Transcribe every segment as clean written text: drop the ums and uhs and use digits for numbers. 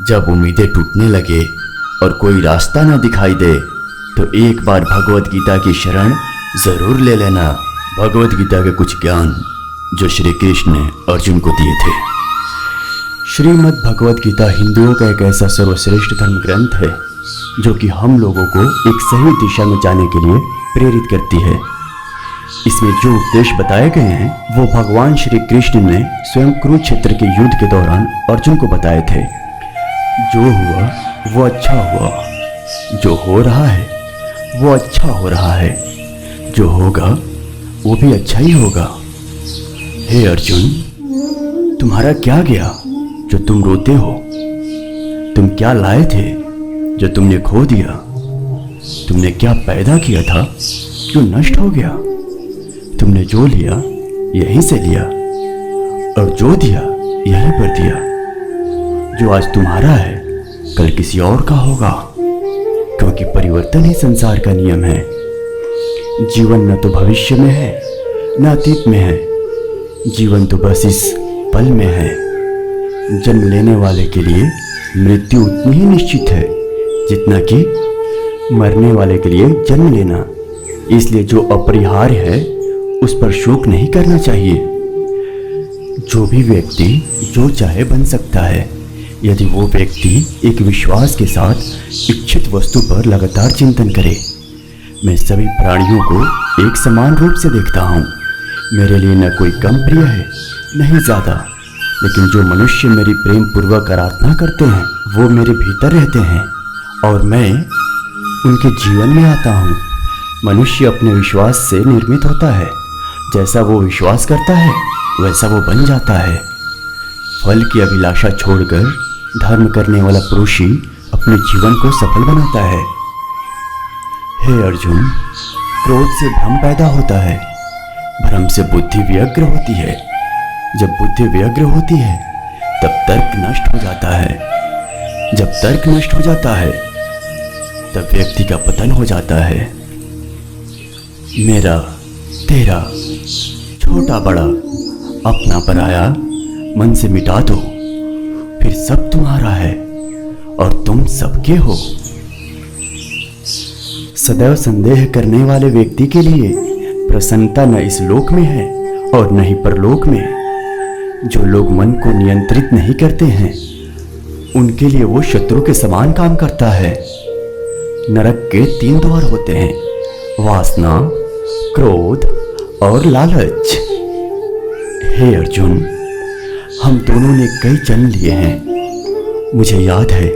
जब उम्मीदें टूटने लगे और कोई रास्ता ना दिखाई दे तो एक बार भगवत गीता की शरण जरूर ले लेना। भगवत गीता के कुछ ज्ञान जो श्री कृष्ण ने अर्जुन को दिए थे। श्रीमद् भगवत गीता हिंदुओं का एक ऐसा सर्वश्रेष्ठ धर्म ग्रंथ है जो कि हम लोगों को एक सही दिशा में जाने के लिए प्रेरित करती है। इसमें जो उपदेश बताए गए हैं वो भगवान श्री कृष्ण ने स्वयं कुरुक्षेत्र के युद्ध के दौरान अर्जुन को बताए थे। जो हुआ वो अच्छा हुआ, जो हो रहा है वो अच्छा हो रहा है, जो होगा वो भी अच्छा ही होगा। हे अर्जुन, तुम्हारा क्या गया जो तुम रोते हो? तुम क्या लाए थे जो तुमने खो दिया? तुमने क्या पैदा किया था जो नष्ट हो गया? तुमने जो लिया यहीं से लिया और जो दिया यहीं पर दिया। जो आज तुम्हारा है कल किसी और का होगा, क्योंकि परिवर्तन ही संसार का नियम है। जीवन न तो भविष्य में है न अतीत में है, जीवन तो बस इस पल में है। जन्म लेने वाले के लिए मृत्यु उतनी ही निश्चित है जितना कि मरने वाले के लिए जन्म लेना। इसलिए जो अपरिहार्य है उस पर शोक नहीं करना चाहिए। जो भी व्यक्ति जो चाहे बन सकता है यदि वो व्यक्ति एक विश्वास के साथ इच्छित वस्तु पर लगातार चिंतन करे। मैं सभी प्राणियों को एक समान रूप से देखता हूँ। मेरे लिए न कोई कम प्रिय है न ही ज़्यादा, लेकिन जो मनुष्य मेरी प्रेम पूर्वक आराधना करते हैं वो मेरे भीतर रहते हैं और मैं उनके जीवन में आता हूँ। मनुष्य अपने विश्वास से निर्मित होता है। जैसा वो विश्वास करता है वैसा वो बन जाता है। फल की अभिलाषा छोड़कर धर्म करने वाला पुरुष ही अपने जीवन को सफल बनाता है। हे अर्जुन, क्रोध से भ्रम पैदा होता है, भ्रम से बुद्धि व्यग्र होती है। जब बुद्धि व्यग्र होती है तब तर्क नष्ट हो जाता है। जब तर्क नष्ट हो जाता है तब व्यक्ति का पतन हो जाता है। मेरा तेरा छोटा बड़ा अपना पराया मन से मिटा दो, फिर सब तुम्हारा है और तुम सबके हो। सदैव संदेह करने वाले व्यक्ति के लिए प्रसन्नता न इस लोक में है और न ही परलोक में। जो लोग मन को नियंत्रित नहीं करते हैं उनके लिए वो शत्रु के समान काम करता है। नरक के 3 द्वार होते हैं, वासना, क्रोध और लालच। हे अर्जुन, हम दोनों ने कई जन्म लिए हैं, मुझे याद है,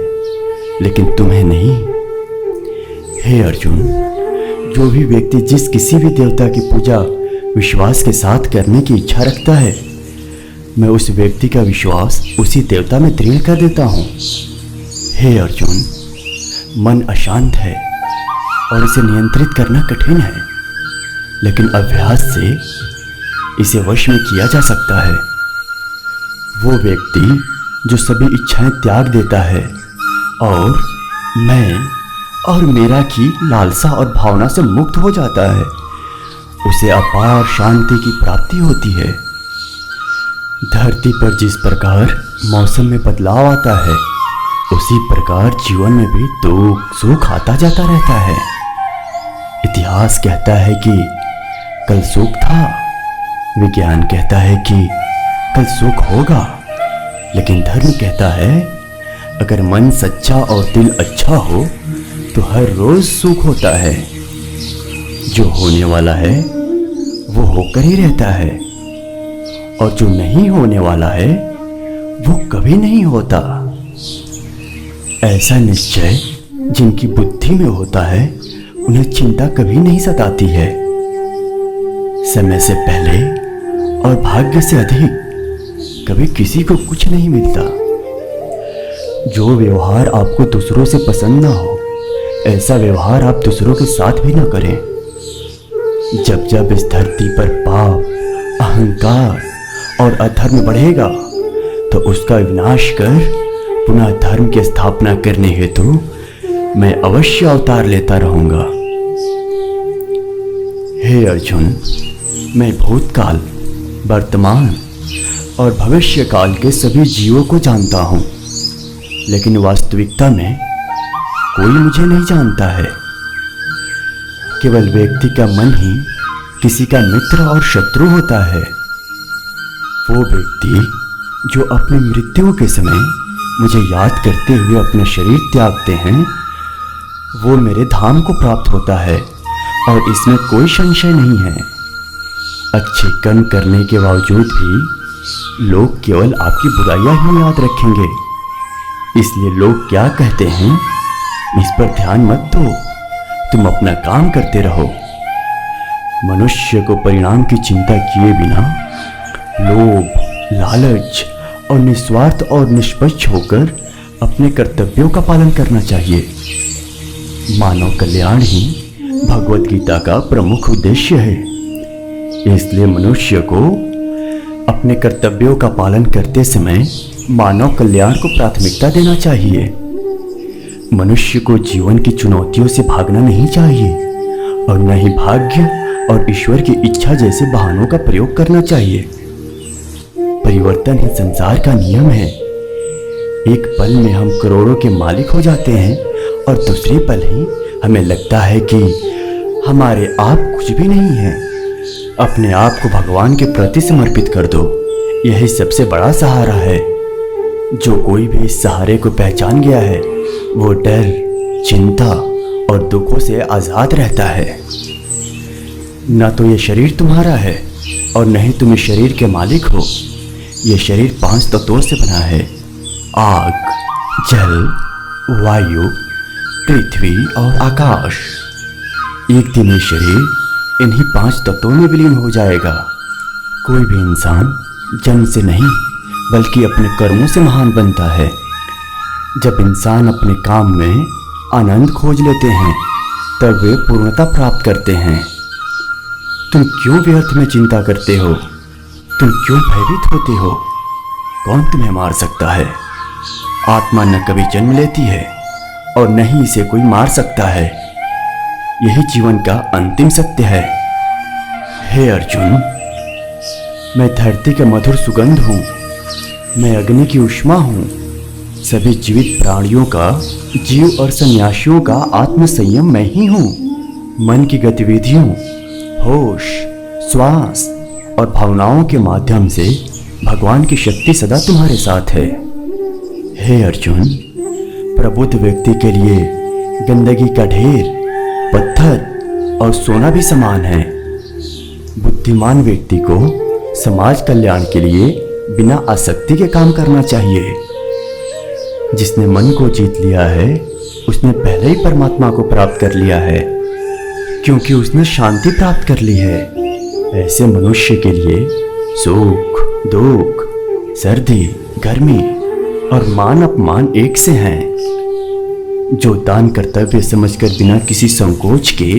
लेकिन तुम्हें नहीं। हे अर्जुन, जो भी व्यक्ति जिस किसी भी देवता की पूजा विश्वास के साथ करने की इच्छा रखता है मैं उस व्यक्ति का विश्वास उसी देवता में दृढ़ कर देता हूँ। हे अर्जुन, मन अशांत है और इसे नियंत्रित करना कठिन है, लेकिन अभ्यास से इसे वश में किया जा सकता है। वो व्यक्ति जो सभी इच्छाएं त्याग देता है और मैं और मेरा की लालसा और भावना से मुक्त हो जाता है, उसे अपार शांति की प्राप्ति होती है। धरती पर जिस प्रकार मौसम में बदलाव आता है उसी प्रकार जीवन में भी दुख सुख आता जाता रहता है। इतिहास कहता है कि कल सुख था, विज्ञान कहता है कि कल सुख होगा, लेकिन धर्म कहता है अगर मन सच्चा और दिल अच्छा हो तो हर रोज सुख होता है। जो होने वाला है वो होकर ही रहता है और जो नहीं होने वाला है वो कभी नहीं होता। ऐसा निश्चय जिनकी बुद्धि में होता है उन्हें चिंता कभी नहीं सताती है। समय से पहले और भाग्य से अधिक कभी किसी को कुछ नहीं मिलता। जो व्यवहार आपको दूसरों से पसंद ना हो ऐसा व्यवहार आप दूसरों के साथ भी ना करें। जब जब इस धरती पर पाप, अहंकार और अधर्म बढ़ेगा तो उसका विनाश कर पुनः धर्म की स्थापना करने हेतु मैं अवश्य अवतार लेता रहूंगा। हे अर्जुन, मैं भूतकाल, वर्तमान और भविष्य काल के सभी जीवों को जानता हूँ। लेकिन वास्तविकता में कोई मुझे नहीं जानता है। केवल व्यक्ति का मन ही किसी का मित्र और शत्रु होता है। वो व्यक्ति जो अपनी मृत्यु के समय मुझे याद करते हुए अपना शरीर त्यागते हैं, वो मेरे धाम को प्राप्त होता है और इसमें कोई संशय नहीं है। अच्छे कर्म करने के बावजूद भी लोग केवल आपकी बुराइयां ही याद रखेंगे। इसलिए लोग क्या कहते हैं, इस पर ध्यान मत दो, तुम अपना काम करते रहो। मनुष्य को परिणाम की चिंता किए बिना लोभ, लालच और निस्वार्थ और निष्पक्ष होकर अपने कर्तव्यों का पालन करना चाहिए। मानव कल्याण ही भगवत गीता का प्रमुख उद्देश्य है। इसलिए मनुष्य को अपने कर्तव्यों का पालन करते समय मानव कल्याण को प्राथमिकता देना चाहिए। मनुष्य को जीवन की चुनौतियों से भागना नहीं चाहिए और न ही भाग्य और ईश्वर की इच्छा जैसे बहानों का प्रयोग करना चाहिए। परिवर्तन ही संसार का नियम है। एक पल में हम करोड़ों के मालिक हो जाते हैं और दूसरे पल ही हमें लगता है कि हमारे आप कुछ भी नहीं है। अपने आप को भगवान के प्रति समर्पित कर दो, यही सबसे बड़ा सहारा है। जो कोई भी इस सहारे को पहचान गया है वो डर, चिंता और दुखों से आजाद रहता है। न तो ये शरीर तुम्हारा है और न ही तुम इस शरीर के मालिक हो। ये शरीर 5 तत्वों से बना है, आग, जल, वायु, पृथ्वी और आकाश। एक दिन ये शरीर इन्हीं 5 तत्वों में विलीन हो जाएगा। कोई भी इंसान जन्म से नहीं बल्कि अपने कर्मों से महान बनता है। जब इंसान अपने काम में आनंद खोज लेते हैं तब वे पूर्णता प्राप्त करते हैं। तुम क्यों व्यर्थ में चिंता करते हो? तुम क्यों भयभीत होते हो? कौन तुम्हें मार सकता है? आत्मा न कभी जन्म लेती है और न ही इसे कोई मार सकता है। यही जीवन का अंतिम सत्य है। हे अर्जुन, मैं धरती का मधुर सुगंध हूँ, मैं अग्नि की ऊष्मा हूँ। सभी जीवित प्राणियों का, जीव और सन्यासियों का आत्म संयम मैं ही हूँ। मन की गतिविधियों, होश, श्वास और भावनाओं के माध्यम से भगवान की शक्ति सदा तुम्हारे साथ है। हे अर्जुन, प्रबुद्ध व्यक्ति के लिए गंदगी का ढेर, पत्थर और सोना भी समान है। बुद्धिमान व्यक्ति को समाज कल्याण के लिए बिना आसक्ति के काम करना चाहिए। जिसने मन को जीत लिया है उसने पहले ही परमात्मा को प्राप्त कर लिया है, क्योंकि उसने शांति प्राप्त कर ली है। ऐसे मनुष्य के लिए सुख, दुख, सर्दी, गर्मी और मान अपमान एक से हैं। जो दान कर्तव्य समझकर बिना किसी संकोच के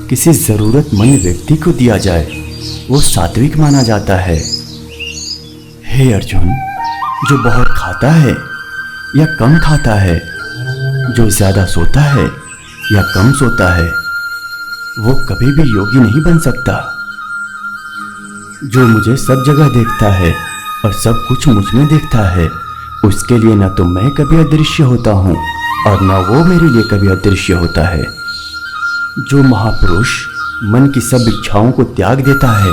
किसी जरूरतमंद व्यक्ति को दिया जाए वो सात्विक माना जाता है। हे अर्जुन, जो बहुत खाता है या कम खाता है, जो ज्यादा सोता है या कम सोता है, वो कभी भी योगी नहीं बन सकता। जो मुझे सब जगह देखता है और सब कुछ मुझ में देखता है, उसके लिए न तो मैं कभी अदृश्य होता हूँ और न वो मेरे लिए कभी अदृश्य होता है। जो महापुरुष मन की सब इच्छाओं को त्याग देता है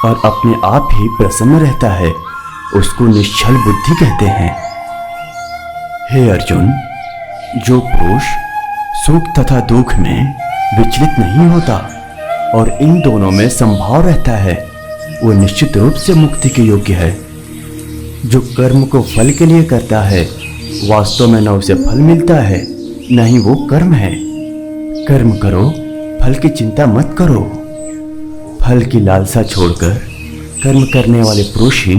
और अपने आप ही प्रसन्न रहता है, उसको निश्चल बुद्धि कहते हैं। हे अर्जुन, जो पुरुष सुख तथा दुख में विचलित नहीं होता और इन दोनों में संभाव रहता है, वो निश्चित रूप से मुक्ति के योग्य है। जो कर्म को फल के लिए करता है, वास्तव में न उसे फल मिलता है न ही वो कर्म है। कर्म करो, फल की चिंता मत करो। फल की लालसा छोड़कर कर्म करने वाले पुरुष ही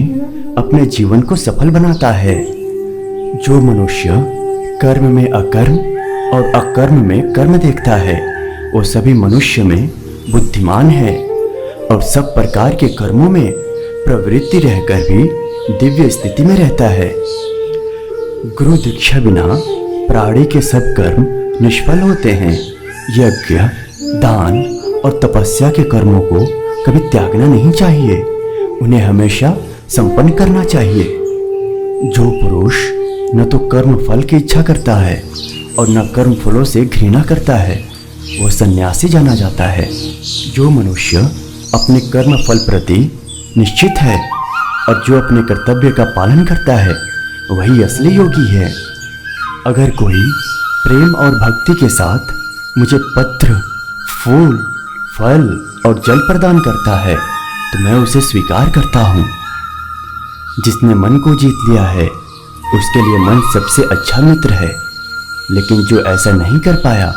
अपने जीवन को सफल बनाता है। जो मनुष्य कर्म में अकर्म और अकर्म में कर्म देखता है, वो सभी मनुष्य में बुद्धिमान है और सब प्रकार के कर्मों में प्रवृत्ति रहकर भी दिव्य स्थिति में रहता है। गुरु दीक्षा बिना प्राणी के सब कर्म निष्फल होते हैं। यज्ञ, दान और तपस्या के कर्मों को कभी त्यागना नहीं चाहिए, उन्हें हमेशा संपन्न करना चाहिए। जो पुरुष न तो कर्म फल की इच्छा करता है और न कर्म फलों से घृणा करता है, वह सन्यासी जाना जाता है। जो मनुष्य अपने कर्म फल प्रति निश्चित है और जो अपने कर्तव्य का पालन करता है, वही असली योगी है। अगर कोई प्रेम और भक्ति के साथ मुझे पत्र, फूल, फल और जल प्रदान करता है तो मैं उसे स्वीकार करता हूँ। जिसने मन को जीत लिया है उसके लिए मन सबसे अच्छा मित्र है, लेकिन जो ऐसा नहीं कर पाया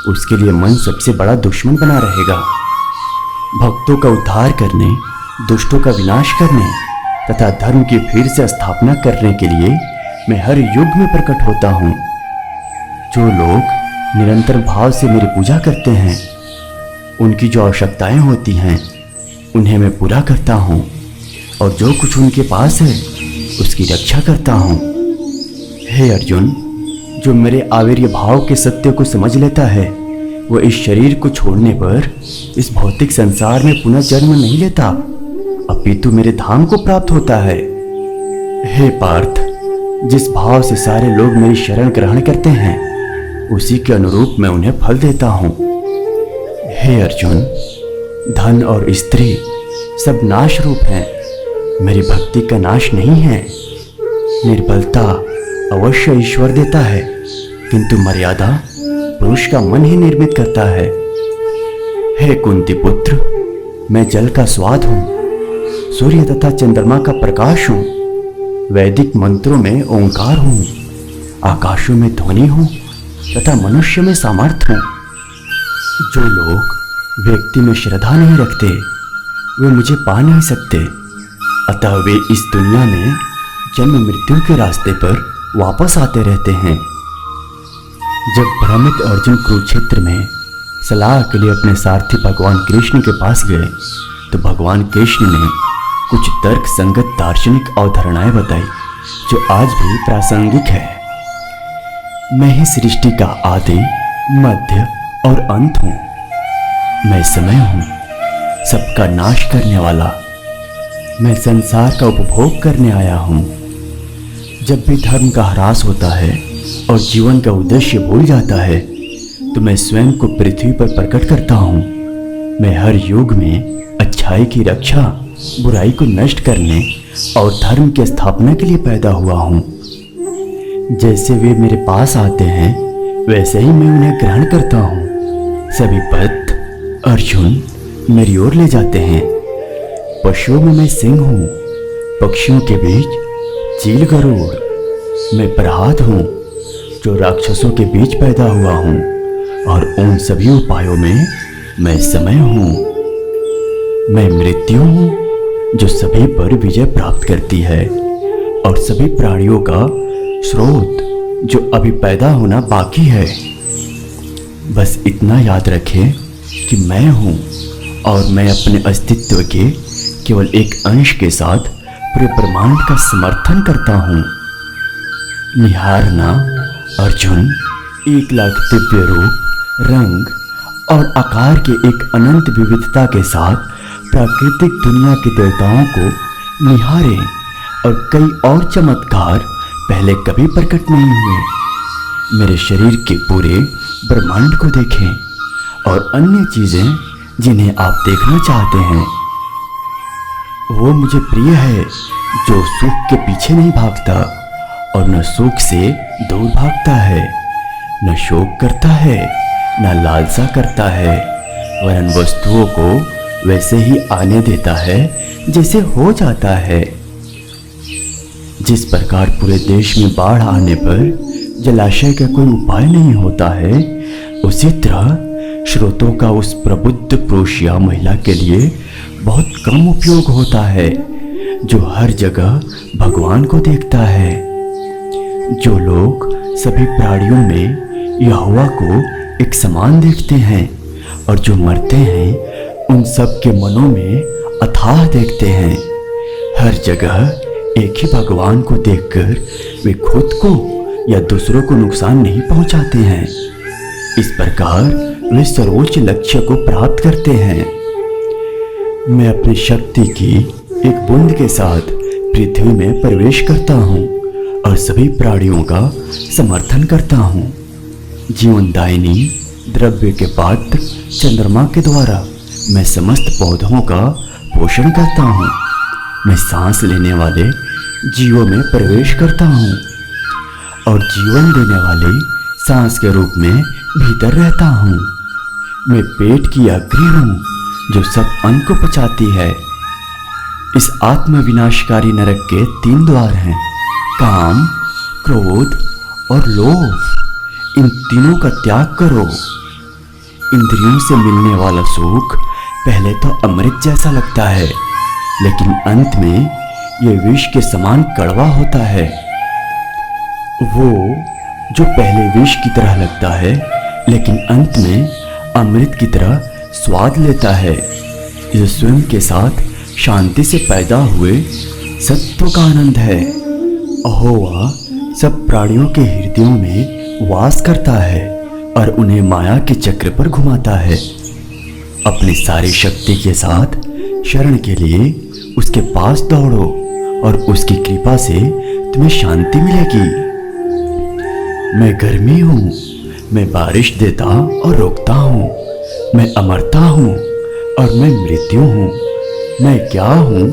उसके लिए मन सबसे बड़ा दुश्मन बना रहेगा। भक्तों का उद्धार करने, दुष्टों का विनाश करने तथा धर्म की फिर से स्थापना करने के लिए मैं हर युग में प्रकट होता हूँ। जो लोग निरंतर भाव से मेरी पूजा करते हैं, उनकी जो आवश्यकताएं होती हैं उन्हें मैं पूरा करता हूँ और जो कुछ उनके पास है उसकी रक्षा करता हूँ। हे अर्जुन, जो मेरे आवीर्य भाव के सत्य को समझ लेता है वह इस शरीर को छोड़ने पर इस भौतिक संसार में पुनः जन्म नहीं लेता, अपितु मेरे धाम को प्राप्त होता है। हे पार्थ, जिस भाव से सारे लोग मेरी शरण ग्रहण करते हैं उसी के अनुरूप मैं उन्हें फल देता हूँ। हे अर्जुन, धन और स्त्री सब नाश रूप हैं, मेरी भक्ति का नाश नहीं है। निर्बलता अवश्य ईश्वर देता है, किंतु मर्यादा पुरुष का मन ही निर्मित करता है। हे कुंती पुत्र, मैं जल का स्वाद हूँ, सूर्य तथा चंद्रमा का प्रकाश हूँ, वैदिक मंत्रों में ओंकार हूँ, आकाशों में ध्वनि हूँ तथा मनुष्य में सामर्थ्य हूँ। जो लोग व्यक्ति में श्रद्धा नहीं रखते वे मुझे पा नहीं सकते, अतः वे इस दुनिया में जन्म मृत्यु के रास्ते पर वापस आते रहते हैं। जब भ्रमित अर्जुन कुरुक्षेत्र में सलाह के लिए अपने सारथी भगवान कृष्ण के पास गए तो भगवान कृष्ण ने कुछ तर्क संगत दार्शनिक अवधारणाएं बताई जो आज भी प्रासंगिक है। मैं ही सृष्टि का आदि, मध्य और अंत हूँ। मैं समय हूँ, सबका नाश करने वाला। मैं संसार का उपभोग करने आया हूँ। जब भी धर्म का ह्रास होता है और जीवन का उद्देश्य भूल जाता है तो मैं स्वयं को पृथ्वी पर प्रकट करता हूँ। मैं हर युग में अच्छाई की रक्षा, बुराई को नष्ट करने और धर्म की स्थापना के लिए पैदा हुआ हूँ। जैसे वे मेरे पास आते हैं वैसे ही मैं उन्हें ग्रहण करता हूँ। सभी पथ अर्जुन मेरी ओर ले जाते हैं। पशुओं में मैं सिंह हूँ, पक्षियों के बीच चील गरुड़। मैं प्रहलाद हूँ जो राक्षसों के बीच पैदा हुआ हूँ और उन सभी उपायों में मैं समय हूँ। मैं मृत्यु हूँ जो सभी पर विजय प्राप्त करती है और सभी प्राणियों का स्रोत जो अभी पैदा होना बाकी है। बस इतना याद रखें कि मैं हूँ और मैं अपने अस्तित्व के केवल एक अंश के साथ पूरे ब्रह्मांड का समर्थन करता हूँ। निहारना अर्जुन, 1,00,000 दिव्य रूप, रंग और आकार के एक अनंत विविधता के साथ प्राकृतिक दुनिया के देवताओं को निहारें और कई और चमत्कार पहले कभी प्रकट नहीं हुए। मेरे शरीर के पूरे ब्रह्मांड को देखें और अन्य चीजें जिन्हें आप देखना चाहते हैं। वो मुझे प्रिय है जो सुख के पीछे नहीं भागता और न सुख से दूर भागता है, न शोक करता है, न लालसा करता है, वरन वस्तुओं को वैसे ही आने देता है जैसे हो जाता है। जिस प्रकार पूरे देश में बाढ़ आने पर जलाशय का कोई उपाय नहीं होता है, उसी तरह श्रोतों का उस प्रबुद्ध पुरुष या महिला के लिए बहुत कम उपयोग होता है जो हर जगह भगवान को देखता है। जो लोग सभी प्राणियों में यहोवा को एक समान देखते हैं और जो मरते हैं उन सब के मनों में अथाह देखते हैं। हर जगह एक ही भगवान को देखकर वे खुद को या दूसरों को नुकसान नहीं पहुंचाते हैं। इस प्रकार वे सर्वोच्च लक्ष्य को प्राप्त करते हैं। मैं अपनी शक्ति की एक बूंद के साथ पृथ्वी में प्रवेश करता हूँ और सभी प्राणियों का समर्थन करता हूँ। जीवनदायिनी द्रव्य के पात्र चंद्रमा के द्वारा मैं समस्त पौधों का पोषण करता हूँ। मैं सांस लेने वाले जीवों में प्रवेश करता हूँ और जीवन देने वाले सांस के रूप में भीतर रहता हूँ। मैं पेट की अग्नि हूँ जो सब अन्न को पचाती है। इस आत्म विनाशकारी नरक के 3 द्वार हैं, काम, क्रोध और लोभ। इन तीनों का त्याग करो। इंद्रियों से मिलने वाला सुख पहले तो अमृत जैसा लगता है, लेकिन अंत में यह विष के समान कड़वा होता है। वो जो पहले विष की तरह लगता है, लेकिन अंत में अमृत की तरह स्वाद लेता है, जो स्वयं के साथ शांति से पैदा हुए सत्व का आनंद है। अहोवा सब प्राणियों के हृदयों में वास करता है और उन्हें माया के चक्र पर घुमाता है। अपनी सारी शक्ति के साथ शरण के लिए उसके पास दौड़ो और उसकी कृपा से तुम्हें शांति मिलेगी। मैं गर्मी हूँ, मैं बारिश देता और रोकता हूँ। मैं अमरता हूँ और मैं मृत्यु हूँ। मैं क्या हूँ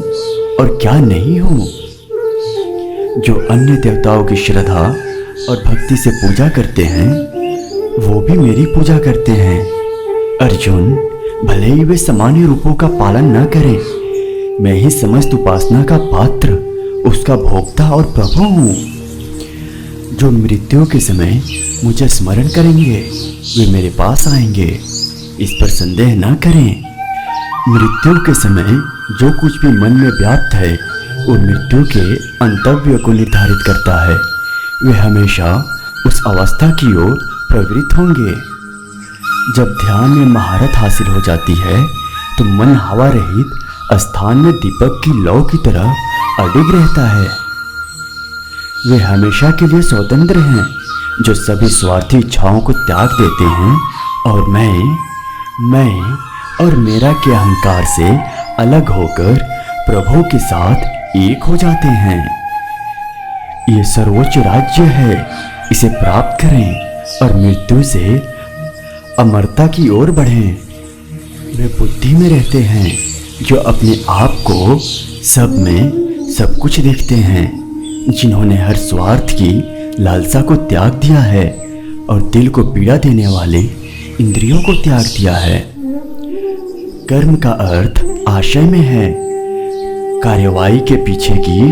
और क्या नहीं हूँ। जो अन्य देवताओं की श्रद्धा और भक्ति से पूजा करते हैं, वो भी मेरी पूजा करते हैं। अर्जुन, भले ही वे सामान्य रूपों का पालन न करें, मैं ही समस्त उपासना का पात्र, उसका भोक्ता और प्रभु हूँ। जो मृत्यु के समय मुझे स्मरण करेंगे, वे मेरे पास आएंगे, इस पर संदेह न करें। मृत्यु के समय जो कुछ भी मन में व्याप्त है, वो मृत्यु के अंतव्य को निर्धारित करता है। वे हमेशा उस अवस्था की ओर प्रवृत्त होंगे। जब ध्यान में महारत हासिल हो जाती है, तो मन हवा रहित स्थान में दीपक की लौ की तरह अडिग रहता है। वे हमेशा के लिए स्वतंत्र हैं, जो सभी स्वार्थी इच्छाओं को त्याग देते हैं और मैं और मेरा के अहंकार से अलग होकर प्रभु के साथ एक हो जाते हैं। ये सर्वोच्च राज्य है, इसे प्राप्त करें और मृत्यु से अमरता की ओर बढ़ें। वे बुद्धि में रहते हैं, जो अपने आप को सब में सब कुछ देखते हैं, जिन्होंने हर स्वार्थ की लालसा को त्याग दिया है और दिल को पीड़ा देने वाले इंद्रियों को त्याग दिया है। कर्म का अर्थ आशय में है। कार्यवाही के पीछे की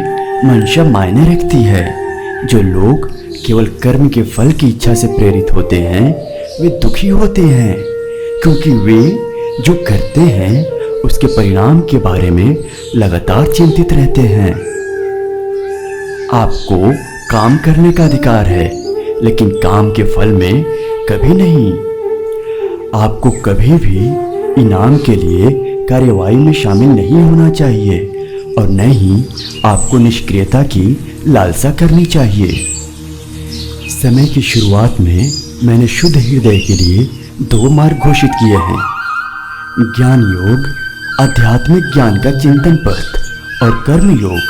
मंशा मायने रखती है। जो लोग केवल कर्म के फल की इच्छा से प्रेरित होते हैं, वे दुखी होते हैं, क्योंकि वे जो करते हैं उसके परिणाम के बारे में लगातार चिंतित रहते हैं। आपको काम करने का अधिकार है, लेकिन काम के फल में कभी नहीं। आपको कभी भी इनाम के लिए कार्यवाही में शामिल नहीं होना चाहिए और न ही आपको निष्क्रियता की लालसा करनी चाहिए। समय की शुरुआत में मैंने शुद्ध हृदय के लिए 2 मार्ग घोषित किए हैं। ज्ञान योग, आध्यात्मिक ज्ञान का चिंतन पथ, और कर्म योग,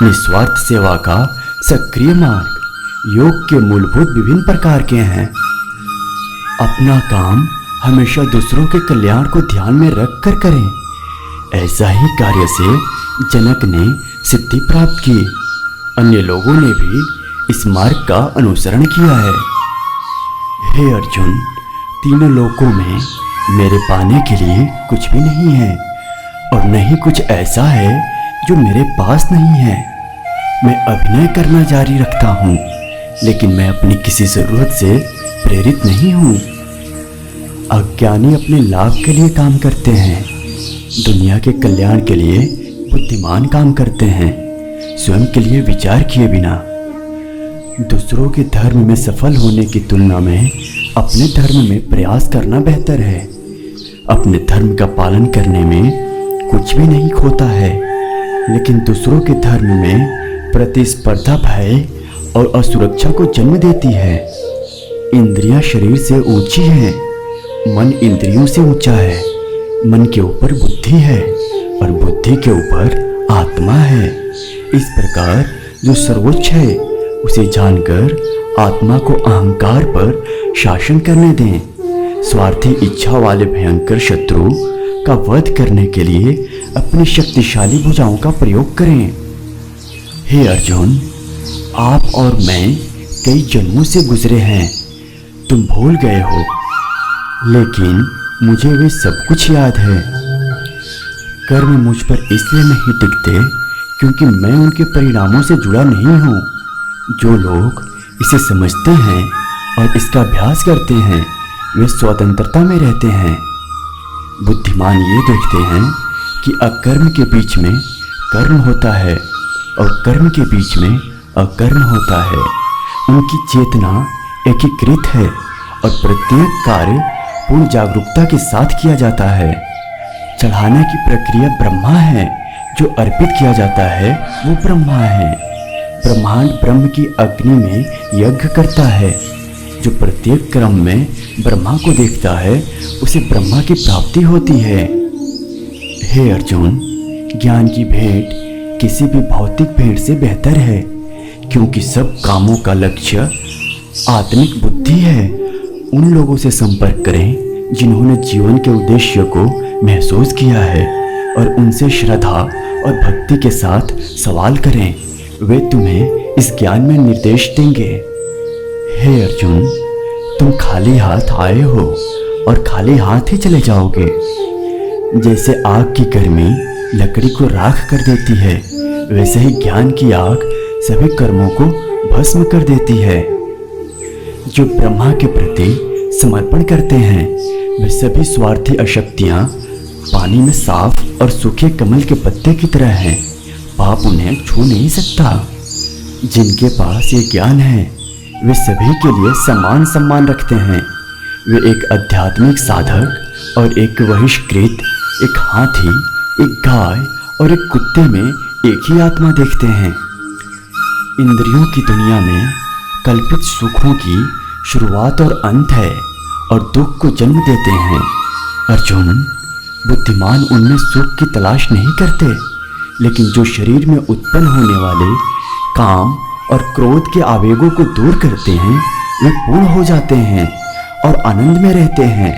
निस्वार्थ सेवा का सक्रिय मार्ग। योग के मूलभूत विभिन्न प्रकार के हैं। अपना काम हमेशा दूसरों के कल्याण को ध्यान में रख कर करें। ऐसा ही कार्य से जनक ने सिद्धि प्राप्त की। अन्य लोगों ने भी इस मार्ग का अनुसरण किया है। हे अर्जुन, तीनों लोकों में मेरे पाने के लिए कुछ भी नहीं है और न ही कुछ ऐसा है जो मेरे पास नहीं है। मैं अभिनय करना जारी रखता हूँ, लेकिन मैं अपनी किसी जरूरत से प्रेरित नहीं हूँ। अज्ञानी अपने लाभ के लिए काम करते हैं, दुनिया के कल्याण के लिए बुद्धिमान काम करते हैं, स्वयं के लिए विचार किए बिना। दूसरों के धर्म में सफल होने की तुलना में अपने धर्म में प्रयास करना बेहतर है। अपने धर्म का पालन करने में कुछ भी नहीं खोता है, लेकिन दूसरों के धर्म में प्रतिस्पर्धा भय और असुरक्षा को जन्म देती है। इंद्रियां शरीर से ऊंची हैं, मन इंद्रियों से ऊंचा है। मन के ऊपर बुद्धि है और बुद्धि के ऊपर आत्मा है। इस प्रकार जो सर्वोच्च है उसे जानकर आत्मा को अहंकार पर शासन करने दें। स्वार्थी इच्छा वाले भयंकर शत्रु का वध करने के लिए अपनी शक्तिशाली भुजाओं का प्रयोग करें। हे अर्जुन, आप और मैं कई जन्मों से गुजरे हैं, तुम भूल गए हो, लेकिन मुझे वे सब कुछ याद है। कर्म मुझ पर इसलिए नहीं टिकते क्योंकि मैं उनके परिणामों से जुड़ा नहीं हूँ। जो लोग इसे समझते हैं और इसका अभ्यास करते हैं वे स्वतंत्रता में रहते हैं। बुद्धिमान ये देखते हैं कि अकर्म के बीच में कर्म होता है और कर्म के बीच में अकर्म होता है। उनकी चेतना एकीकृत है और प्रत्येक कार्य पूर्ण जागरूकता के साथ किया जाता है। चढ़ाने की प्रक्रिया ब्रह्मा है, जो अर्पित किया जाता है वो ब्रह्मा है। ब्रह्मांड ब्रह्म की अग्नि में यज्ञ करता है। जो प्रत्येक क्रम में ब्रह्मा को देखता है उसे ब्रह्मा की प्राप्ति होती है। हे अर्जुन, ज्ञान की भेंट किसी भी भौतिक भेंट से बेहतर है, क्योंकि सब कामों का लक्ष्य आत्मिक बुद्धि है। उन लोगों से संपर्क करें जिन्होंने जीवन के उद्देश्य को महसूस किया है और उनसे श्रद्धा और भक्ति के साथ सवाल करें। वे तुम्हें इस ज्ञान में निर्देश देंगे। हे अर्जुन, तुम खाली हाथ आए हो और खाली हाथ ही चले जाओगे। जैसे आग की गर्मी लकड़ी को राख कर देती है, वैसे ही ज्ञान की आग सभी कर्मों को भस्म कर देती है। जो ब्रह्मा के प्रति समर्पण करते हैं वे सभी स्वार्थी अशक्तियाँ पानी में साफ और सूखे कमल के पत्ते की तरह हैं। पाप उन्हें छू नहीं सकता। जिनके पास ये ज्ञान है वे सभी के लिए समान सम्मान रखते हैं। वे एक आध्यात्मिक साधक और एक बहिष्कृत, एक हाथी, एक गाय और एक कुत्ते में एक ही आत्मा देखते हैं। इंद्रियों की दुनिया में कल्पित सुखों की शुरुआत और अंत है और दुख को जन्म देते हैं। अर्जुन, बुद्धिमान उनमें सुख की तलाश नहीं करते, लेकिन जो शरीर में उत्पन्न होने वाले काम और क्रोध के आवेगों को दूर करते हैं वे पूर्ण हो जाते हैं और आनंद में रहते हैं।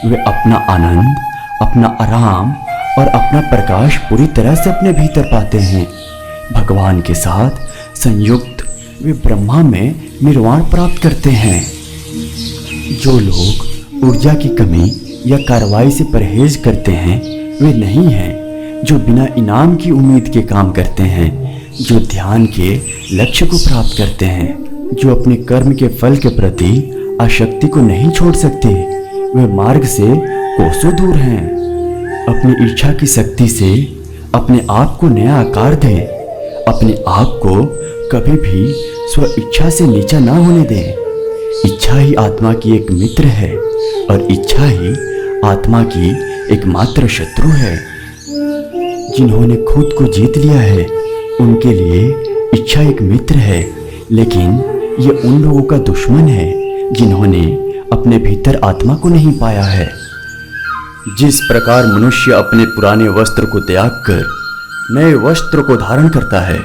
वे अपना आनंद, अपना आराम और अपना प्रकाश पूरी तरह से अपने भीतर पाते हैं। भगवान के साथ संयुक्त वे ब्रह्मा में निर्वाण प्राप्त करते हैं। जो लोग ऊर्जा की कमी या कार्रवाई से परहेज करते हैं वे नहीं हैं। जो बिना इनाम की उम्मीद के काम करते हैं, जो ध्यान के लक्ष्य को प्राप्त करते हैं, जो अपने कर्म के फल के प्रति आसक्ति को नहीं छोड़ सकते, वे मार्ग से कोसों दूर हैं। अपनी इच्छा की शक्ति से अपने आप को नया आकार दें। अपने आप को कभी भी स्व इच्छा से नीचा ना होने दें। इच्छा ही आत्मा की एक मित्र है और इच्छा ही आत्मा की एकमात्र शत्रु है। जिन्होंने खुद को जीत लिया है उनके लिए इच्छा एक मित्र है, लेकिन ये उन लोगों का दुश्मन है जिन्होंने अपने भीतर आत्मा को नहीं पाया है। जिस प्रकार मनुष्य अपने पुराने वस्त्र को त्याग कर नए वस्त्र को धारण करता है,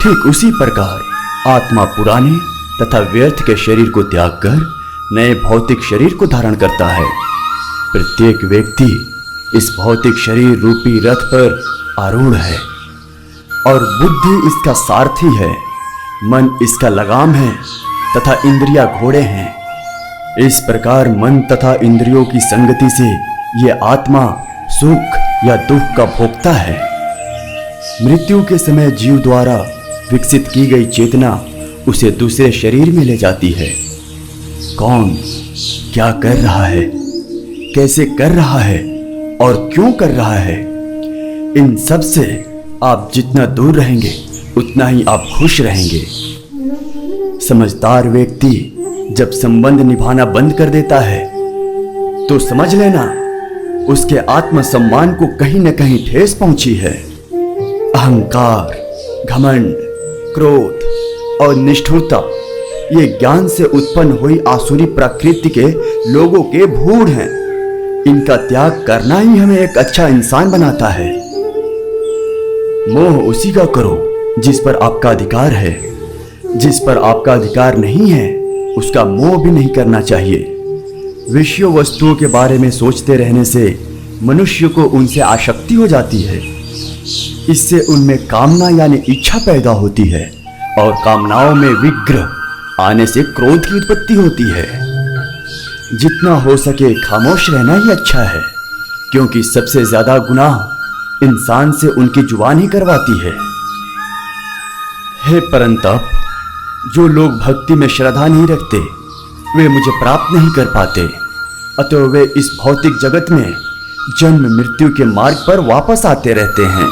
ठीक उसी प्रकार आत्मा पुराने तथा व्यर्थ के शरीर को त्याग कर नए भौतिक शरीर को धारण करता है। प्रत्येक व्यक्ति इस भौतिक शरीर रूपी रथ पर आरूढ़ है और बुद्धि इसका सारथी है। मन इसका लगाम है तथा इंद्रियां घोड़े हैं। इस प्रकार मन तथा इंद्रियों की संगति से ये आत्मा सुख या दुख का भोक्ता है। मृत्यु के समय जीव द्वारा विकसित की गई चेतना उसे दूसरे शरीर में ले जाती है। कौन क्या कर रहा है, कैसे कर रहा है और क्यों कर रहा है, इन सब से आप जितना दूर रहेंगे उतना ही आप खुश रहेंगे। समझदार व्यक्ति जब संबंध निभाना बंद कर देता है तो समझ लेना उसके आत्मसम्मान को कहीं न कहीं ठेस पहुंची है। अहंकार, घमंड, क्रोध और निष्ठुरता ये ज्ञान से उत्पन्न हुई आसुरी प्रकृति के लोगों के भूड हैं। इनका त्याग करना ही हमें एक अच्छा इंसान बनाता है। मोह उसी का करो जिस पर आपका अधिकार है। जिस पर आपका अधिकार नहीं है उसका मोह भी नहीं करना चाहिए। विषय वस्तुओं के बारे में सोचते रहने से मनुष्य को उनसे आसक्ति हो जाती है। इससे उनमें कामना यानी इच्छा पैदा होती है और कामनाओं में विग्रह आने से क्रोध की उत्पत्ति होती है। जितना हो सके खामोश रहना ही अच्छा है, क्योंकि सबसे ज्यादा गुनाह इंसान से उनकी जुबान ही करवाती है। हे परंतप, जो लोग भक्ति में श्रद्धा नहीं रखते वे मुझे प्राप्त नहीं कर पाते, अतः वे इस भौतिक जगत में जन्म मृत्यु के मार्ग पर वापस आते रहते हैं।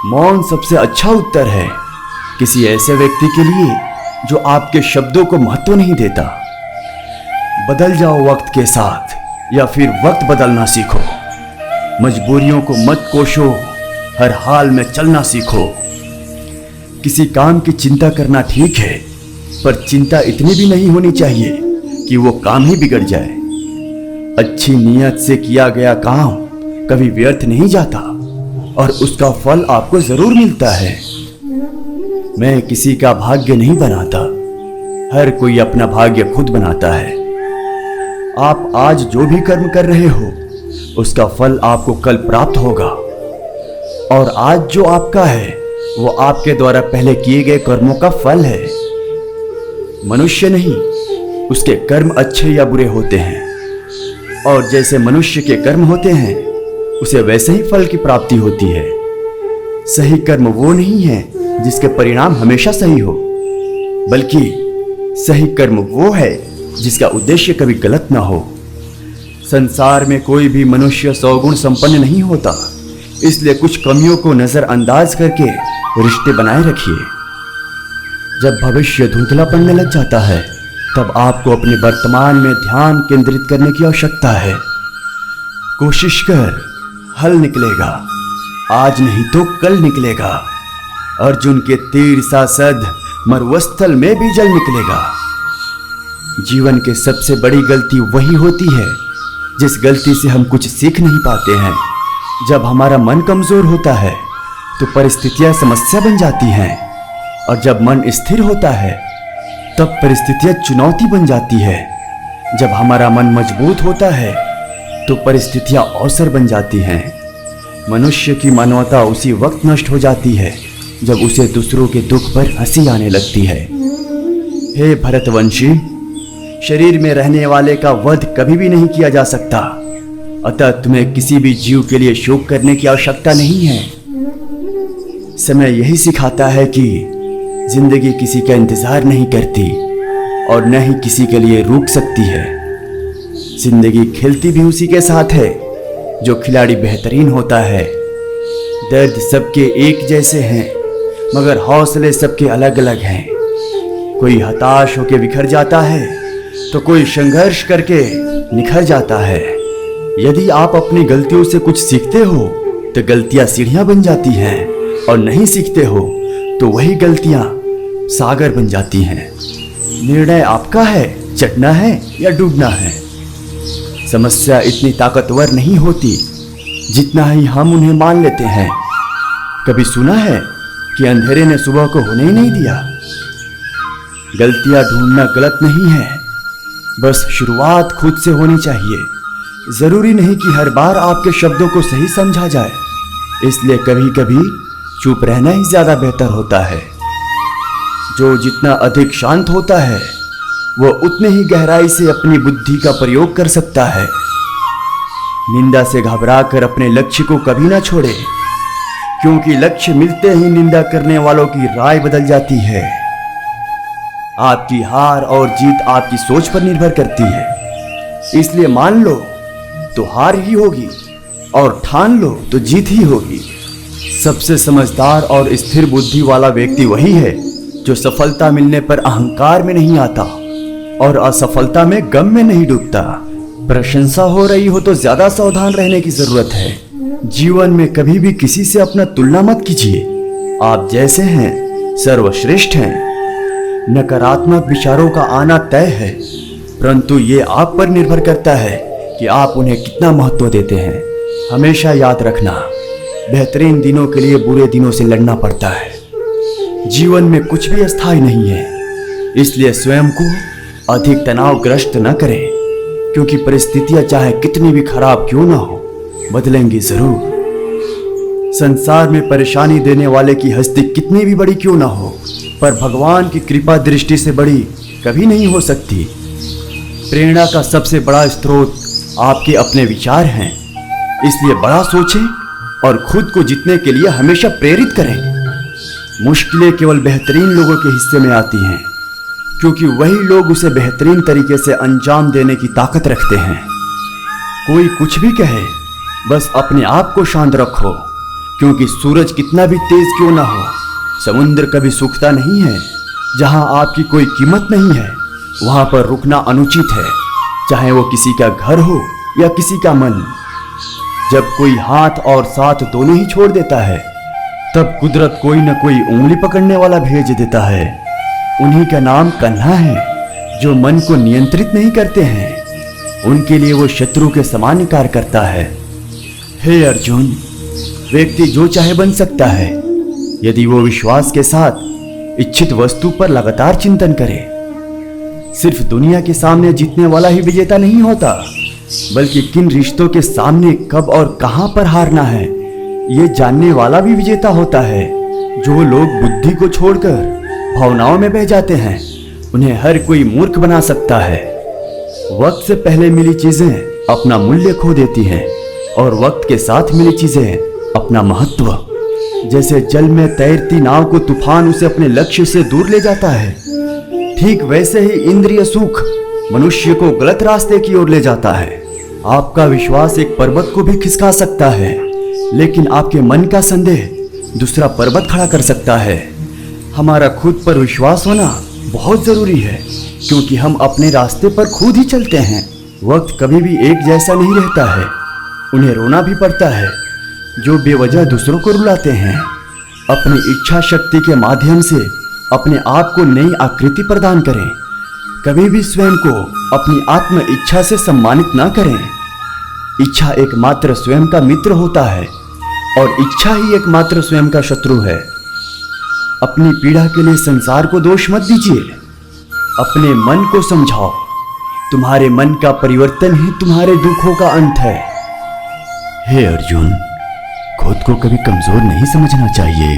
मौन सबसे अच्छा उत्तर है किसी ऐसे व्यक्ति के लिए जो आपके शब्दों को महत्व नहीं देता। बदल जाओ वक्त के साथ या फिर वक्त बदलना सीखो। मजबूरियों को मत कोसो, हर हाल में चलना सीखो। किसी काम की चिंता करना ठीक है, पर चिंता इतनी भी नहीं होनी चाहिए कि वो काम ही बिगड़ जाए। अच्छी नीयत से किया गया काम कभी व्यर्थ नहीं जाता और उसका फल आपको जरूर मिलता है। मैं किसी का भाग्य नहीं बनाता, हर कोई अपना भाग्य खुद बनाता है। आप आज जो भी कर्म कर रहे हो उसका फल आपको कल प्राप्त होगा, और आज जो आपका है वो आपके द्वारा पहले किए गए कर्मों का फल है। मनुष्य नहीं, उसके कर्म अच्छे या बुरे होते हैं, और जैसे मनुष्य के कर्म होते हैं उसे वैसे ही फल की प्राप्ति होती है। सही कर्म वो नहीं है जिसके परिणाम हमेशा सही हो, बल्कि सही कर्म वो है जिसका उद्देश्य कभी गलत ना हो। संसार में कोई भी मनुष्य सौगुण संपन्न नहीं होता, इसलिए कुछ कमियों को नजरअंदाज करके रिश्ते बनाए रखिए। जब भविष्य धुंधला पड़ने लग जाता है तब आपको अपने वर्तमान में ध्यान केंद्रित करने की आवश्यकता है। कोशिश कर, हल निकलेगा, आज नहीं तो कल निकलेगा। अर्जुन के तीर सा सद मरुस्थल में भी जल निकलेगा। जीवन के सबसे बड़ी गलती वही होती है जिस गलती से हम कुछ सीख नहीं पाते हैं। जब हमारा मन कमजोर होता है तो परिस्थितियां समस्या बन जाती हैं, और जब मन स्थिर होता है तब परिस्थितियां चुनौती बन जाती है। जब हमारा मन मजबूत होता है तो परिस्थितियां अवसर बन जाती हैं। मनुष्य की मानवता उसी वक्त नष्ट हो जाती है जब उसे दूसरों के दुख पर हंसी आने लगती है। हे भरतवंशी, शरीर में रहने वाले का वध कभी भी नहीं किया जा सकता, अतः तुम्हें किसी भी जीव के लिए शोक करने की आवश्यकता नहीं है। समय यही सिखाता है कि जिंदगी किसी का इंतजार नहीं करती और न ही किसी के लिए रुक सकती है। जिंदगी खेलती भी उसी के साथ है जो खिलाड़ी बेहतरीन होता है। दर्द सबके एक जैसे हैं, मगर हौसले सबके अलग अलग हैं। कोई हताश होकर बिखर जाता है तो कोई संघर्ष करके निखर जाता है। यदि आप अपनी गलतियों से कुछ सीखते हो तो गलतियां सीढ़ियां बन जाती हैं, और नहीं सीखते हो तो वही गलतियां सागर बन जाती हैं। निर्णय आपका है, चटना है या डूबना है। समस्या इतनी ताकतवर नहीं होती जितना ही हम उन्हें मान लेते हैं। कभी सुना है कि अंधेरे ने सुबह को होने ही नहीं दिया। गलतियां ढूंढना गलत नहीं है, बस शुरुआत खुद से होनी चाहिए। जरूरी नहीं कि हर बार आपके शब्दों को सही समझा जाए, इसलिए कभी कभी चुप रहना ही ज्यादा बेहतर होता है। जो जितना अधिक शांत होता है वो उतने ही गहराई से अपनी बुद्धि का प्रयोग कर सकता है। निंदा से घबराकर अपने लक्ष्य को कभी ना छोड़े, क्योंकि लक्ष्य मिलते ही निंदा करने वालों की राय बदल जाती है। आपकी हार और जीत आपकी सोच पर निर्भर करती है, इसलिए मान लो तो हार ही होगी और ठान लो तो जीत ही होगी। सबसे समझदार और स्थिर बुद्धि वाला व्यक्ति वही है जो सफलता मिलने पर अहंकार में नहीं आता और असफलता में गम में नहीं डूबता। प्रशंसा हो रही हो तो ज्यादा सावधान रहने की जरूरत है। जीवन में कभी भी किसी से अपना तुलना मत कीजिए। आप जैसे हैं सर्वश्रेष्ठ हैं। नकारात्मक विचारों का आना तय है, परंतु ये आप पर निर्भर करता है कि आप उन्हें कितना महत्व देते हैं। हमेशा याद रखना, बेहतरीन दिनों के लिए बुरे दिनों से लड़ना पड़ता है। जीवन में कुछ भी अस्थायी नहीं है, इसलिए स्वयं को अधिक तनावग्रस्त न करें, क्योंकि परिस्थितियां चाहे कितनी भी खराब क्यों ना हो, बदलेंगी जरूर। संसार में परेशानी देने वाले की हस्ती कितनी भी बड़ी क्यों ना हो, पर भगवान की कृपा दृष्टि से बड़ी कभी नहीं हो सकती। प्रेरणा का सबसे बड़ा स्रोत आपके अपने विचार हैं, इसलिए बड़ा सोचें और खुद को जीतने के लिए हमेशा प्रेरित करें। मुश्किलें केवल बेहतरीन लोगों के हिस्से में आती हैं, क्योंकि वही लोग उसे बेहतरीन तरीके से अंजाम देने की ताकत रखते हैं। कोई कुछ भी कहे, बस अपने आप को शांत रखो, क्योंकि सूरज कितना भी तेज क्यों ना हो, समुद्र कभी सूखता नहीं है। जहां आपकी कोई कीमत नहीं है, वहां पर रुकना अनुचित है, चाहे वो किसी का घर हो या किसी का मन। जब कोई हाथ और साथ दोनों ही छोड़ देता है, तब कुदरत कोई न कोई उंगली पकड़ने वाला भेज देता है। उन्हीं का नाम कन्हा है, जो मन को नियंत्रित नहीं करते हैं। उनके लिए वो शत्रु के समान कार्य करता है। हे अर्जुन, व्यक्ति जो चाहे बन सकता है, यदि वो विश्वास के साथ इच्छित वस्तु पर लगातार चिंतन करे। सिर्फ दुनिया के सामने जीतने वाला ही विजेता नहीं होता, बल्कि किन रिश्तों के सामने कब और कहां पर हारना है, ये जानने वाला भी विजेता होता है। जो लोग बुद्धि को छोड़कर भावनाओं में बह जाते हैं, उन्हें हर कोई मूर्ख बना सकता है। वक्त से पहले मिली चीजें अपना मूल्य खो देती हैं, और वक्त के साथ मिली चीजें अपना महत्व। जैसे जल में तैरती नाव को तूफान उसे अपने लक्ष्य से दूर ले जाता है, ठीक वैसे ही इंद्रिय सुख मनुष्य को गलत रास्ते की ओर ले जाता है। आपका विश्वास एक पर्वत को भी खिसका सकता है, लेकिन आपके मन का संदेह दूसरा पर्वत खड़ा कर सकता है। हमारा खुद पर विश्वास होना बहुत जरूरी है, क्योंकि हम अपने रास्ते पर खुद ही चलते हैं। वक्त कभी भी एक जैसा नहीं रहता है, उन्हें रोना भी पड़ता है जो बेवजह दूसरों को रुलाते हैं। अपनी इच्छा शक्ति के माध्यम से अपने आप को नई आकृति प्रदान करें। कभी भी स्वयं को अपनी आत्म इच्छा से सम्मानित ना करें। इच्छा एकमात्र स्वयं का मित्र होता है, और इच्छा ही एकमात्र स्वयं का शत्रु है। अपनी पीड़ा के लिए संसार को दोष मत दीजिए, अपने मन को समझाओ। तुम्हारे मन का परिवर्तन ही तुम्हारे दुखों का अंत है। हे अर्जुन, खुद को कभी कमजोर नहीं समझना चाहिए।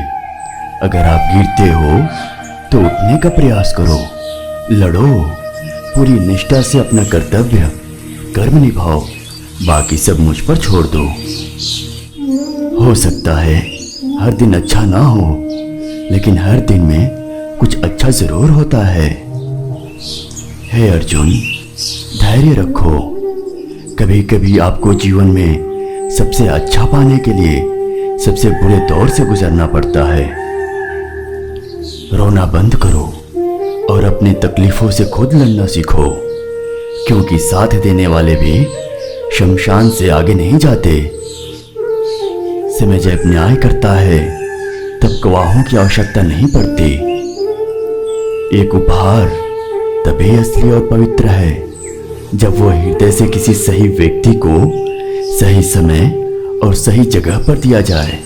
अगर आप गिरते हो तो उठने का प्रयास करो, लड़ो, पूरी निष्ठा से अपना कर्तव्य कर्म निभाओ, बाकी सब मुझ पर छोड़ दो। हो सकता है हर दिन अच्छा ना हो, लेकिन हर दिन में कुछ अच्छा जरूर होता है। हे अर्जुन, धैर्य रखो। कभी कभी आपको जीवन में सबसे अच्छा पाने के लिए सबसे बुरे दौर से गुजरना पड़ता है। रोना बंद करो और अपनी तकलीफों से खुद लड़ना सीखो, क्योंकि साथ देने वाले भी शमशान से आगे नहीं जाते। समय जब न्याय करता है, तब गवाहों की आवश्यकता नहीं पड़ती। एक उपहार तभी असली और पवित्र है जब वो हृदय से किसी सही व्यक्ति को सही समय और सही जगह पर दिया जाए,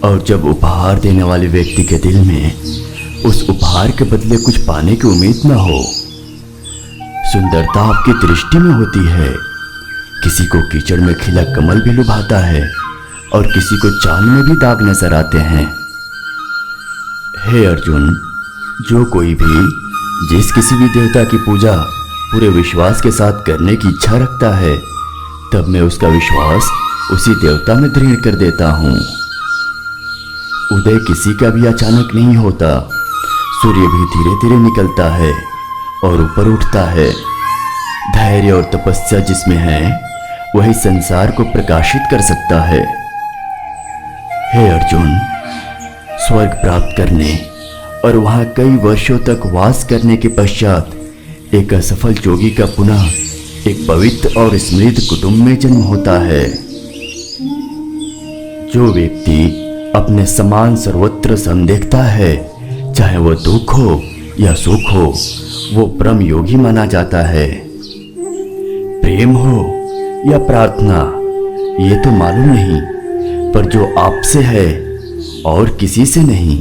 और जब उपहार देने वाले व्यक्ति के दिल में उस उपहार के बदले कुछ पाने की उम्मीद न हो। सुंदरता आपकी दृष्टि में होती है। किसी को कीचड़ में खिला कमल भी लुभाता है, और किसी को चांद में भी दाग नजर आते हैं। हे अर्जुन, जो कोई भी जिस किसी भी देवता की पूजा पूरे विश्वास के साथ करने की इच्छा रखता है, तब मैं उसका विश्वास उसी देवता में दृढ़ कर देता हूँ। उदय किसी का भी अचानक नहीं होता। सूर्य भी धीरे धीरे निकलता है और ऊपर उठता है। धैर्य और तपस्या जिसमें है, वही संसार को प्रकाशित कर सकता है। हे अर्जुन, स्वर्ग प्राप्त करने और वहां कई वर्षों तक वास करने के पश्चात एक असफल जोगी का पुनः एक पवित्र और समृद्ध कुटुंब में जन्म होता है। जो व्यक्ति अपने समान सर्वत्र सम देखता है, चाहे वह दुख हो या सुख हो, वो परम योगी माना जाता है। प्रेम हो या प्रार्थना, ये तो मालूम नहीं, पर जो आपसे है और किसी से नहीं।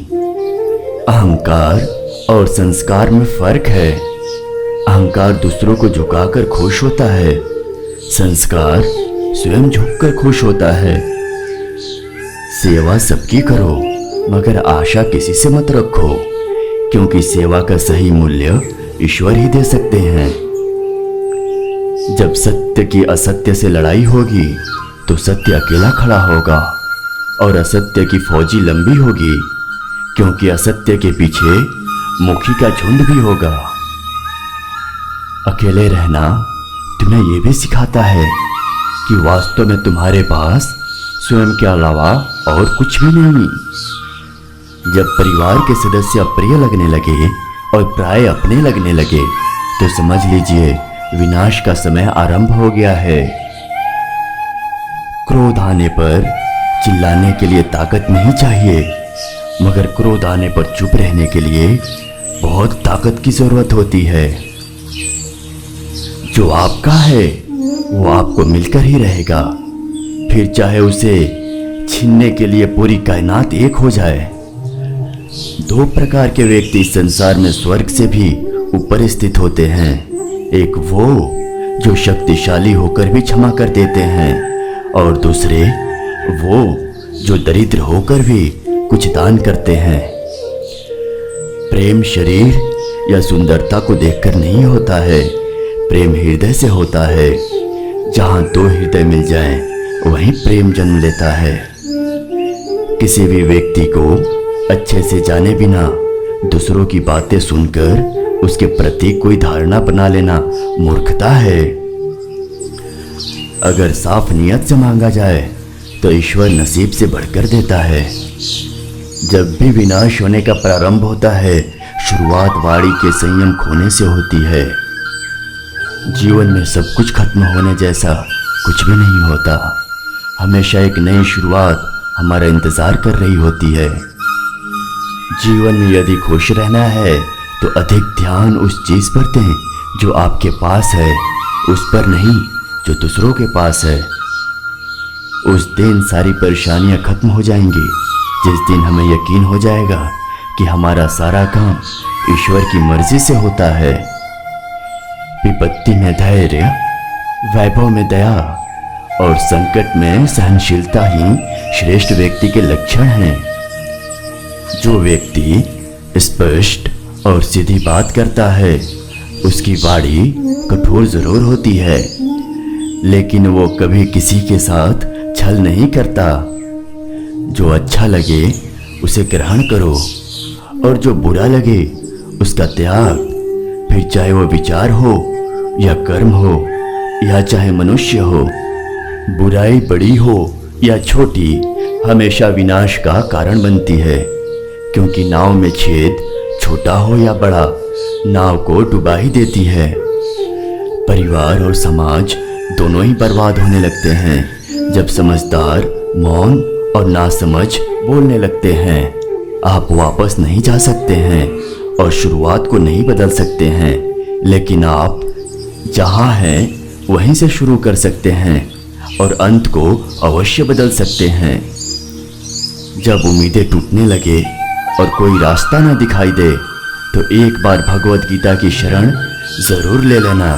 अहंकार और संस्कार में फर्क है। अहंकार दूसरों को झुकाकर खुश होता है, संस्कार स्वयं झुककर खुश होता है। सेवा सबकी करो, मगर आशा किसी से मत रखो, क्योंकि सेवा का सही मूल्य ईश्वर ही दे सकते हैं। जब सत्य की असत्य से लड़ाई होगी तो सत्य अकेला खड़ा होगा और असत्य की फौजी लंबी होगी, क्योंकि असत्य के पीछे मुखी का झुंड भी होगा। अकेले रहना तुम्हें यह भी सिखाता है कि वास्तव में तुम्हारे पास स्वयं के अलावा और कुछ भी नहीं। जब परिवार के सदस्य अप्रिय लगने लगे और प्राय अपने लगने लगे तो समझ लीजिए विनाश का समय आरंभ हो गया है। क्रोध आने पर चिल्लाने के लिए ताकत नहीं चाहिए, मगर क्रोध आने पर चुप रहने के लिए बहुत ताकत की जरूरत होती है। जो आपका है वो आपको मिलकर ही रहेगा, फिर चाहे उसे छीनने के लिए पूरी कायनात एक हो जाए। दो प्रकार के व्यक्ति इस संसार में स्वर्ग से भी ऊपर स्थित होते हैं। एक वो जो शक्तिशाली होकर भी क्षमा कर देते हैं, और दूसरे वो जो दरिद्र होकर भी कुछ दान करते हैं। प्रेम शरीर या सुंदरता को देखकर नहीं होता है, प्रेम हृदय से होता है। जहां दो हृदय मिल जाएं, वहीं प्रेम जन्म लेता है। किसी भी व्यक्ति को अच्छे से जाने बिना दूसरों की बातें सुनकर उसके प्रति कोई धारणा बना लेना मूर्खता है। अगर साफ नियत से मांगा जाए तो ईश्वर नसीब से बढ़कर देता है। जब भी विनाश होने का प्रारंभ होता है, शुरुआत वाणी के संयम खोने से होती है। जीवन में सब कुछ खत्म होने जैसा कुछ भी नहीं होता। हमेशा एक नई शुरुआत हमारा इंतजार कर रही होती है। जीवन में यदि खुश रहना है तो अधिक ध्यान उस चीज पर दें जो आपके पास है, उस पर नहीं जो दूसरों के पास है। उस दिन सारी परेशानियां खत्म हो जाएंगी, जिस दिन हमें यकीन हो जाएगा कि हमारा सारा काम ईश्वर की मर्जी से होता है। विपत्ति में धैर्य, वैभव में दया और संकट में सहनशीलता ही श्रेष्ठ व्यक्ति के लक्षण हैं। जो व्यक्ति स्पष्ट और सीधी बात करता है, उसकी वाणी कठोर जरूर होती है, लेकिन वो कभी किसी के साथ छल नहीं करता। जो अच्छा लगे उसे ग्रहण करो, और जो बुरा लगे उसका त्याग। फिर चाहे वो विचार हो या कर्म हो या चाहे मनुष्य हो, बुराई बड़ी हो या छोटी, हमेशा विनाश का कारण बनती है। क्योंकि नाव में छेद छोटा हो या बड़ा, नाव को डुबा ही देती है। परिवार और समाज दोनों ही बर्बाद होने लगते हैं जब समझदार मौन और नासमझ बोलने लगते हैं। आप वापस नहीं जा सकते हैं और शुरुआत को नहीं बदल सकते हैं, लेकिन आप जहां हैं वहीं से शुरू कर सकते हैं और अंत को अवश्य बदल सकते हैं। जब उम्मीदें टूटने लगे और कोई रास्ता ना दिखाई दे तो एक बार भगवत गीता की शरण जरूर ले लेना।